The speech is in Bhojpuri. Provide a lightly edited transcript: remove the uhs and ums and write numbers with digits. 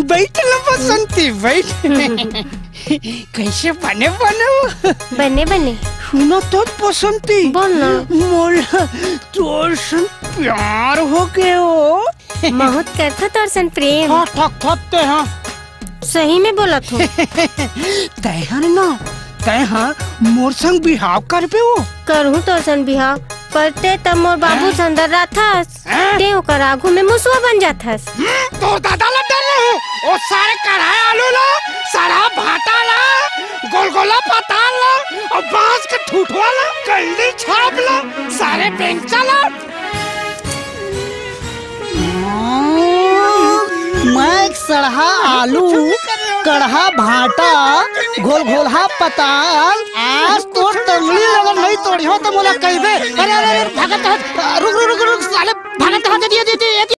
बैठ लो बसंती बैठ। कैसे बने बने सुनो तो बसंती बोलना मोला तोर सन प्यार हो गए हो। बहुत करता तोर सन प्रेम। हाँ ठक ते हाँ सही में बोला तू। तय मोर संग बिहाव करबे हो। करूँ तोर सन बिहाव करते तब मोर बाबू संदर राथस ते ओकर आगू में मुसवा बन जाथस। तो दादा ला डर रहे ओ सारे कढ़ाई आलू ला सारा भाटा ला गोलगोला पताल ला और बांस के ठूठवा ला कल्ली छाप ला सारे बेंचा ला। मैं सड़हा आलू कढ़ा भाटा घोल घोलहा पताल आज तो टंगली लगन नहीं तोड़ी हो तो मोला कहबे। अरे भागत रुक साले भागत हाथ दिए